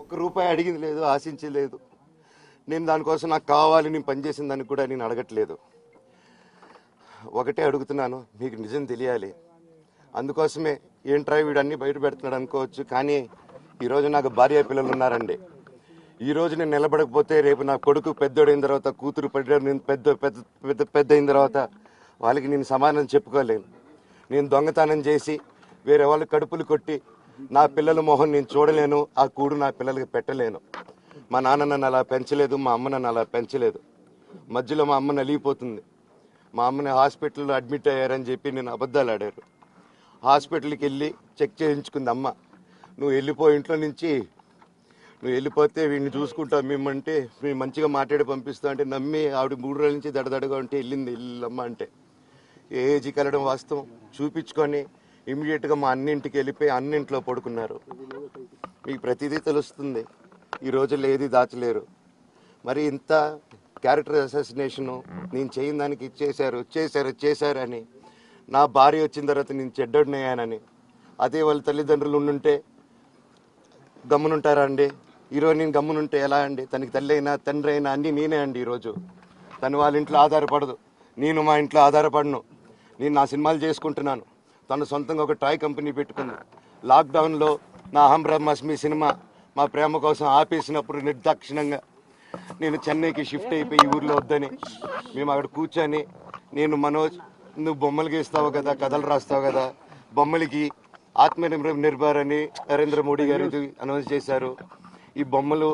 ఒక్క రూపాయి అడిగింది లేదు, ఆశించలేదు. నేను దానికోసం నాకు కావాలి, నేను పనిచేసిన దానికి కూడా నేను అడగట్లేదు. ఒకటే అడుగుతున్నాను, మీకు నిజం తెలియాలి. అందుకోసమే ఏంట్రా వీడు అన్నీ బయట పెడుతున్నాడు అనుకోవచ్చు, కానీ ఈరోజు నాకు భార్య పిల్లలు ఉన్నారండి. ఈరోజు నేను నిలబడకపోతే రేపు నా కొడుకు పెద్దోడైన తర్వాత, కూతురు పెద్ద అయిన తర్వాత వాళ్ళకి నేను సమాధానం చెప్పుకోలేను. నేను దొంగతనం చేసి వేరే వాళ్ళు కడుపులు కొట్టి నా పిల్లల మొహం నేను చూడలేను, ఆ కూడు నా పిల్లలకి పెట్టలేను. మా నాన్న నన్ను అలా పెంచలేదు, మా అమ్మ నన్ను అలా పెంచలేదు. మధ్యలో మా అమ్మ నలిగిపోతుంది. మా అమ్మని హాస్పిటల్లో అడ్మిట్ అయ్యారని చెప్పి నేను అబద్ధాలు ఆడారు. హాస్పిటల్కి వెళ్ళి చెక్ చేయించుకుంది అమ్మ. నువ్వు వెళ్ళిపో ఇంట్లో నుంచి, నువ్వు వెళ్ళిపోతే వీడిని చూసుకుంటావు మేమంటే, మేము మంచిగా మాట్లాడి పంపిస్తాం అంటే నమ్మి ఆవిడ 3 రోజుల నుంచి దడదడగా ఉంటే వెళ్ళింది ఇల్లమ్మ అంటే. ఏజీకి వెళ్ళడం వాస్తవం చూపించుకొని ఇమీడియట్గా మా అన్నింటికి వెళ్ళిపోయి అన్నింట్లో పడుకున్నారు. మీకు ప్రతిదీ తెలుస్తుంది. ఈ రోజుల్లో ఏది దాచలేరు. మరి ఇంత క్యారెక్టర్ అసాసినేషను నేను చేయని దానికి చేశారు అని, నా భార్య వచ్చిన తర్వాత నేను చెడ్డోడినయ్యానని, అదే వాళ్ళ తల్లిదండ్రులు ఉండుంటే గమ్మునుంటారా అండి? ఈరోజు నేను గమ్మునుంటే ఎలా అండి? తనకి తల్లి అయినా తండ్రి అయినా అన్నీ నేనే అండి. ఈరోజు తను వాళ్ళ ఇంట్లో ఆధారపడదు, నేను మా ఇంట్లో ఆధారపడను. నేను నా సినిమాలు చేసుకుంటున్నాను. తను సొంతంగా ఒక టాయ్ కంపెనీ పెట్టుకుంది. లాక్డౌన్లో నా అహం బ్రహ్మాస్మి సినిమా మా ప్రేమ కోసం ఆపేసినప్పుడు నిర్దాక్షిణంగా నేను చెన్నైకి షిఫ్ట్ అయిపోయి ఈ ఊర్లో వద్దని మేము అక్కడ కూర్చొని, నేను మనోజ్ నువ్వు బొమ్మలు గీస్తావు కదా, కథలు రాస్తావు కదా, బొమ్మలకి ఆత్మనిర్భర్ అని నరేంద్ర మోడీ గారు అనౌన్స్ చేశారు. ఈ బొమ్మలు,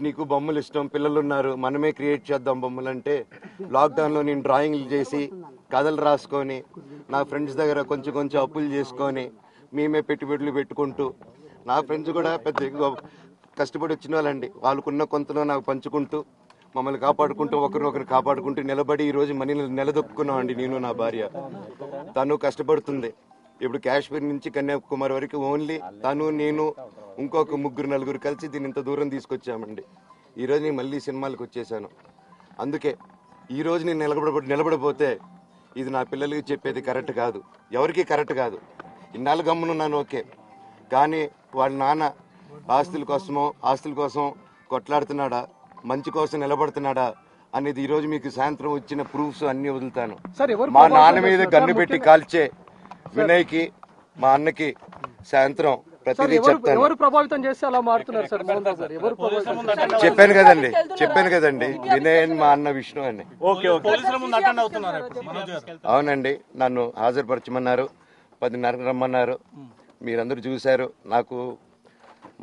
నీకు బొమ్మలు ఇష్టం, పిల్లలు ఉన్నారు, మనమే క్రియేట్ చేద్దాం బొమ్మలు అంటే, లాక్డౌన్లో నేను డ్రాయింగ్లు చేసి కథలు రాసుకొని నా ఫ్రెండ్స్ దగ్గర కొంచెం అప్పులు చేసుకొని మేమే పెట్టుబడులు పెట్టుకుంటూ, నా ఫ్రెండ్స్ కూడా పెద్ద కష్టపడి వచ్చిన వాళ్ళండి, వాళ్ళకున్న కొంతలో నాకు పంచుకుంటూ మమ్మల్ని కాపాడుకుంటూ ఒకరినొకరు కాపాడుకుంటూ నిలబడి ఈరోజు మనీని నిలదొక్కున్నాం అండి. నేను నా భార్య, తను కష్టపడుతుంది. ఇప్పుడు కాశ్మీర్ నుంచి కన్యాకుమారి వరకు ఓన్లీ తను, నేను, ఇంకొక 3-4 కలిసి దీన్ని ఇంత దూరం తీసుకొచ్చామండి. ఈరోజు నేను మళ్ళీ సినిమాలకు వచ్చేసాను. అందుకే ఈరోజు నేను నిలబడిపోతే ఇది నా పిల్లలకి చెప్పేది కరెక్ట్ కాదు, ఎవరికి కరెక్ట్ కాదు. ఇన్నాళ్ళు గమ్మునున్నాను ఓకే, కానీ వాళ్ళ నాన్న ఆస్తుల కోసం కొట్లాడుతున్నాడా, మంచి కోసం నిలబడుతున్నాడా అనేది ఈరోజు మీకు సాయంత్రం వచ్చిన ప్రూఫ్స్ అన్ని వదులుతాను. మా నాన్న మీద గన్ను పెట్టి కాల్చే వినయ్కి, మా అన్నకి సాయంత్రం ప్రతిదీ చెప్తాను. చెప్పాను కదండి వినయ్ అని, మా అన్న విష్ణు అని. అవునండి, నన్ను హాజరుపరచమన్నారు, 10:30 రమ్మన్నారు. మీరందరూ చూశారు. నాకు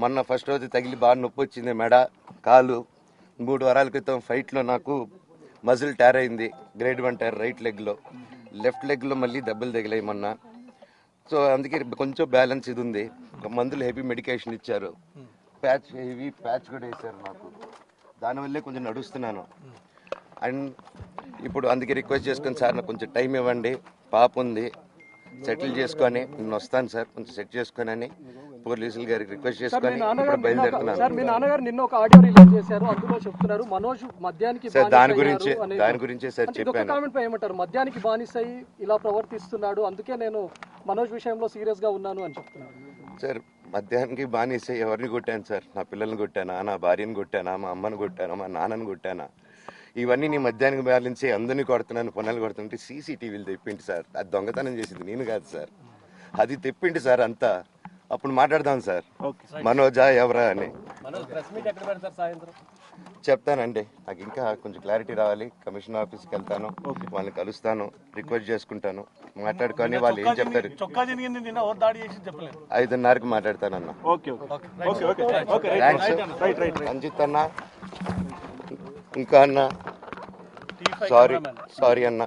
మొన్న ఫస్ట్ రోజు తగిలి బాగా నొప్పి వచ్చింది, మెడ, కాలు. 3 వారాల క్రితం ఫైట్లో నాకు మజిల్ టైర్ అయింది, గ్రేడ్ 1 టైర్ రైట్ లెగ్లో. లెఫ్ట్ లెగ్లో మళ్ళీ దెబ్బలు తగిలాయి మొన్న. సో అందుకే కొంచెం బ్యాలెన్స్ ఇది ఉంది. మందులు హెవీ మెడికేషన్ ఇచ్చారు, హెవీ ప్యాచ్ కూడా వేశారు నాకు. దానివల్లే కొంచెం నడుస్తున్నాను. అండ్ ఇప్పుడు అందుకే రిక్వెస్ట్ చేసుకొని, సార్ నాకు కొంచెం టైం ఇవ్వండి, పాప ఉంది, సెటిల్ చేసుకొని నేను వస్తాను సార్, కొంచెం సెట్ చేసుకొని అని పోలీసులు గారికి రిక్వెస్ట్ చేసుకొని ఇప్పుడు బయలుదేరుతున్నాను. సార్ దాని గురించే సార్ చెప్పాను. మద్యానికి బానిసై ఇలా ప్రవర్తిస్తున్నాడు, అందుకే నేను మనోజ్ విషయంలో సీరియస్ గా ఉన్నాను అని చెప్తున్నాను. సార్ మద్యానికి బానిసై ఎవరిని కొట్టాను సార్? నా పిల్లల్ని కొట్టానా, నా భార్యను కొట్టానా, మా అమ్మని కొట్టానా, మా నాన్నని కొట్టానా? ఇవన్నీ నీ మద్యానికి బ్యాలెన్స్ అందరినీ కొడుతున్నాను, పొన్నాలు కొడుతుంటే సీసీటీవీలు తెప్పింటి సార్. అది దొంగతనం చేసింది నేను కాదు సార్, అది తెప్పింటి సార్ అంతా. అప్పుడు మాట్లాడదాం సార్, మనోజా ఎవరా అని చెప్తానండి. నాకు ఇంకా కొంచెం క్లారిటీ రావాలి. కమిషనర్ ఆఫీస్కి వెళ్తాను, వాళ్ళని కలుస్తాను, రిక్వెస్ట్ చేసుకుంటాను, మాట్లాడుకొని వాళ్ళు ఏం చెప్తారు. 5:30కి మాట్లాడతానన్నా. రంజిత్ అన్న, ఇంకా అన్న సారీ అన్న,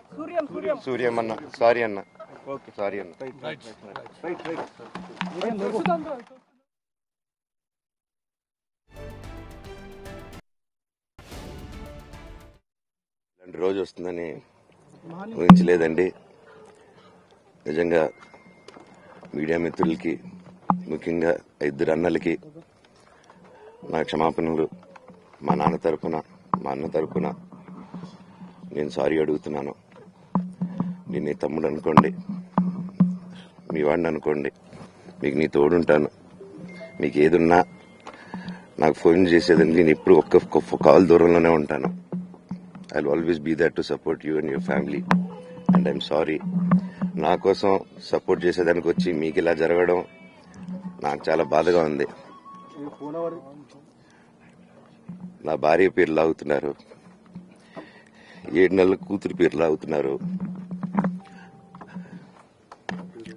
సూర్యం అన్న సారీ అన్న. ఇలాంటి రోజు వస్తుందని ఊహించలేదండి. నిజంగా మీడియా మిత్రులకి, ముఖ్యంగా 2 అన్నలకి నా క్షమాపణలు. మా నాన్న తరపున, మా అన్న తరపున నేను సారీ అడుగుతున్నాను. నేను నీ తమ్ముడు అనుకోండి, మీ వాడిని అనుకోండి, మీకు నీ తోడుంటాను. మీకు ఏదున్నా నాకు ఫోన్ చేసేదండి. నేను ఎప్పుడు ఒక్క కాల్ దూరంలోనే ఉంటాను. I will always be there to support you and your family. And I'm sorry, నా కోసం సపోర్ట్ చేసేదానికి వచ్చి మీకు ఇలా జరగడం నాకు చాలా బాధగా ఉంది. నా భార్య పేరు లాగుతున్నారు, 7 నెలల కూతురు పేరు లాగుతున్నారు.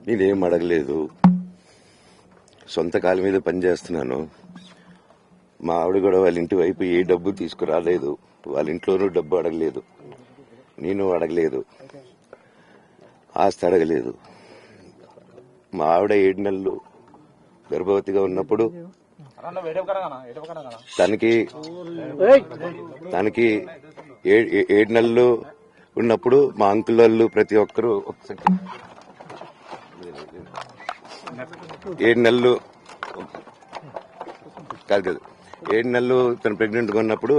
నేనేం అడగలేదు, సొంత కాళ్ళ మీద పనిచేస్తున్నాను. మా ఆవిడ కూడా వాళ్ళ ఇంటి వైపు ఏ డబ్బు తీసుకురాలేదు, వాళ్ళ ఇంట్లోనూ డబ్బు అడగలేదు, నేను అడగలేదు, ఆస్తి అడగలేదు. మా ఆవిడ 7 నెలలు గర్భవతిగా ఉన్నప్పుడు తనకి 7 నెలలు ఉన్నప్పుడు మా అంకుల్ వాళ్ళు ప్రతి ఒక్కరూ 7 నెలలు కాదు 7 నెలలు తను ప్రెగ్నెంట్ గా ఉన్నప్పుడు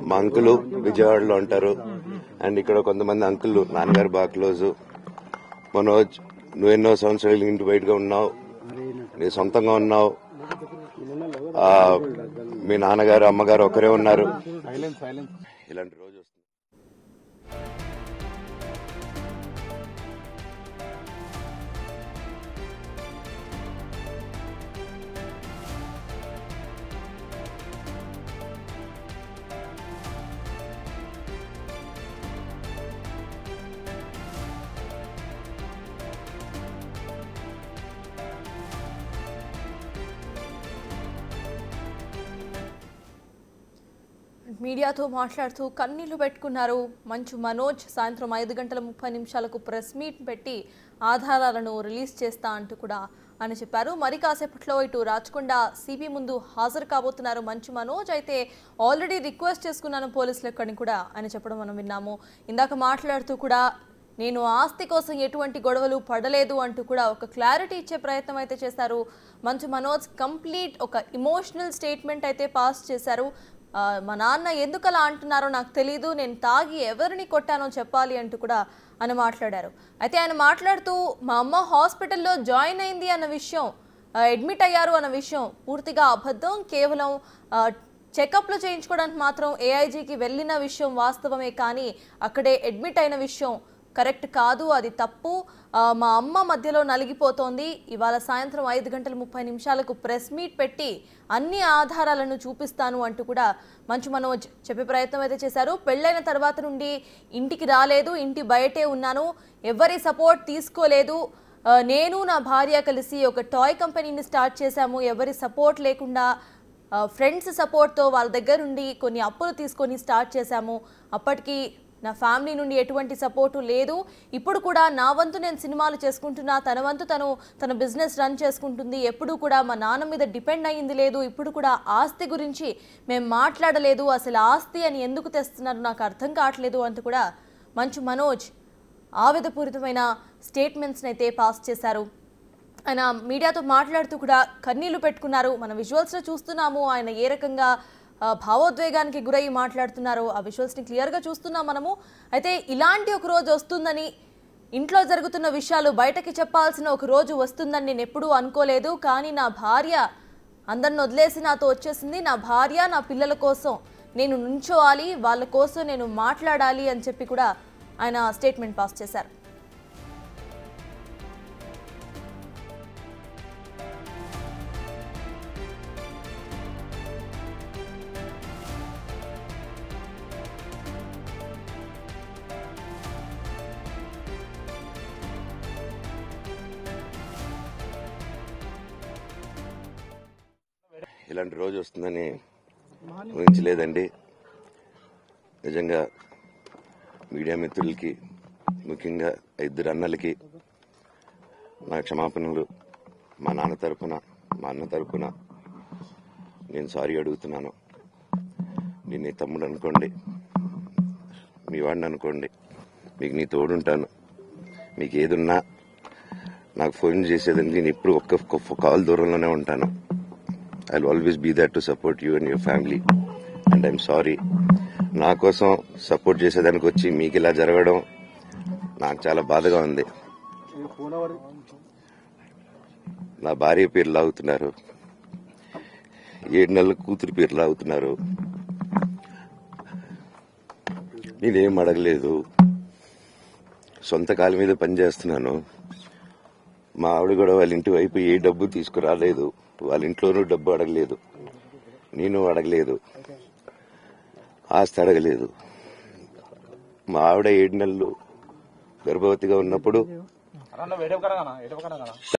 మా అంకులు విజయవాడలో ఉంటారు. అండ్ ఇక్కడ కొంతమంది అంకుళ్ళు నాన్నగారు బాగా క్లోజు. మనోజ్, నువ్వెన్నో సంవత్సరాలు ఇంటి బయటగా ఉన్నావు, నీ సొంతంగా ఉన్నావు, మీ నాన్నగారు అమ్మగారు ఒకరే ఉన్నారు. ఇలాంటి రోజు వస్తుంది. మీడియాతో మాట్లాడుతూ కన్నీళ్లు పెట్టుకున్నారు మంచు మనోజ్. సాయంత్రం 5:30 ప్రెస్ మీట్ పెట్టి ఆధారాలను రిలీజ్ చేస్తా అంటూ కూడా అని చెప్పారు. మరి కాసేపట్లో ఇటు రాచకొండ సిబి ముందు హాజరు కాబోతున్నారు మంచు మనోజ్. అయితే ఆల్రెడీ రిక్వెస్ట్ చేసుకున్నాను పోలీసులకని కూడా ఆయన చెప్పడం మనం విన్నాము. ఇందాక మాట్లాడుతూ కూడా నేను ఆస్తి కోసం ఎటువంటి గొడవలు పడలేదు అంటూ కూడా ఒక క్లారిటీ ఇచ్చే ప్రయత్నం అయితే చేశారు మంచు మనోజ్. కంప్లీట్ ఒక ఇమోషనల్ స్టేట్మెంట్ అయితే పాస్ చేశారు. మా నాన్న ఎందుకు అలా అంటున్నారో నాకు తెలీదు, నేను తాగి ఎవరిని కొట్టానో చెప్పాలి అంటూ కూడా ఆయన మాట్లాడారు. అయితే ఆయన మాట్లాడుతూ మా అమ్మ హాస్పిటల్లో జాయిన్ అయింది అన్న విషయం, అడ్మిట్ అయ్యారు అన్న విషయం పూర్తిగా అబద్ధం. కేవలం చెకప్లు చేయించుకోవడానికి మాత్రం ఏఐజీకి వెళ్ళిన విషయం వాస్తవమే, కానీ అక్కడే అడ్మిట్ అయిన విషయం కరెక్ట్ కాదు, అది తప్పు. మా అమ్మ మధ్యలో నలిగిపోతోంది. ఇవాళ సాయంత్రం 5:30 ప్రెస్ మీట్ పెట్టి అన్ని ఆధారాలను చూపిస్తాను అంటూ కూడా మంచు మనోజ్ చెప్పే ప్రయత్నం అయితే చేశారు. పెళ్ళైన తర్వాత నుండి ఇంటికి రాలేదు, ఇంటి బయటే ఉన్నాను, ఎవరి సపోర్ట్ తీసుకోలేదు. నేను నా భార్య కలిసి ఒక టాయ్ కంపెనీని స్టార్ట్ చేశాము, ఎవరి సపోర్ట్ లేకుండా ఫ్రెండ్స్ సపోర్ట్తో వాళ్ళ దగ్గర నుండి కొన్ని అప్పులు తీసుకొని స్టార్ట్ చేశాము. అప్పటికి నా ఫ్యామిలీ నుండి ఎటువంటి సపోర్టు లేదు. ఇప్పుడు కూడా నా వంతు నేను సినిమాలు చేసుకుంటున్నా, తన వంతు తన బిజినెస్ రన్ చేసుకుంటుంది. ఎప్పుడు కూడా మా నాన్న మీద డిపెండ్ అయ్యింది లేదు. ఇప్పుడు కూడా ఆస్తి గురించి మేము మాట్లాడలేదు. అసలు ఆస్తి అని ఎందుకు తెస్తున్నారు నాకు అర్థం కావట్లేదు అంటూ కూడా మంచు మనోజ్ ఆవేదపూరితమైన స్టేట్మెంట్స్ని అయితే పాస్ చేశారు. ఆయన మీడియాతో మాట్లాడుతూ కూడా కన్నీళ్లు పెట్టుకున్నారు. మన విజువల్స్లో చూస్తున్నాము ఆయన ఏ రకంగా భావోద్వేగానికి గురై మాట్లాడుతున్నారు. ఆ విజువల్స్ని క్లియర్గా చూస్తున్నాం మనము. అయితే ఇలాంటి ఒక రోజు వస్తుందని, ఇంట్లో జరుగుతున్న విషయాలు బయటకి చెప్పాల్సిన ఒక రోజు వస్తుందని నేను ఎప్పుడూ అనుకోలేదు. కానీ నా భార్య అందరిని వదిలేసి నాతో వచ్చేసింది. నా భార్య నా పిల్లల కోసం నేను నుంచోవాలి, వాళ్ళ కోసం నేను మాట్లాడాలి అని చెప్పి కూడా ఆయన స్టేట్మెంట్ పాస్ చేశారు. ఇలాంటి రోజు వస్తుందని ఊహించలేదండి. నిజంగా మీడియా మిత్రులకి, ముఖ్యంగా 2 అన్నలకి నా క్షమాపణలు. మా నాన్న తరపున, మా అన్న తరపున నేను సారీ అడుగుతున్నాను. నేను నీ తమ్ముడు అనుకోండి, మీ వాడిని అనుకోండి, మీకు నీ తోడుంటాను. మీకు ఏదున్నా నాకు ఫోన్ చేసేదండి. నేను ఎప్పుడు ఒక్క కాల్ దూరంలోనే ఉంటాను. I will always be there to support you and your family. And I'm sorry, నా కోసం సపోర్ట్ చేసేదానికి వచ్చి మీకు ఇలా జరగడం నాకు చాలా బాధగా ఉంది. నా భార్య పేరు లాగుతున్నారు, 7 నెలల కూతురి పేరు లాగుతున్నారు. నేనేం అడగలేదు, సొంత కాళ్ళ మీద పనిచేస్తున్నాను. మా ఆవిడ కూడా వాళ్ళ ఇంటి వైపు ఏ డబ్బు తీసుకురాలేదు, వాళ్ళ ఇంట్లోనూ డబ్బు అడగలేదు, నేను అడగలేదు, ఆస్తి అడగలేదు. మా ఆవిడ 7 నెలలు గర్భవతిగా ఉన్నప్పుడు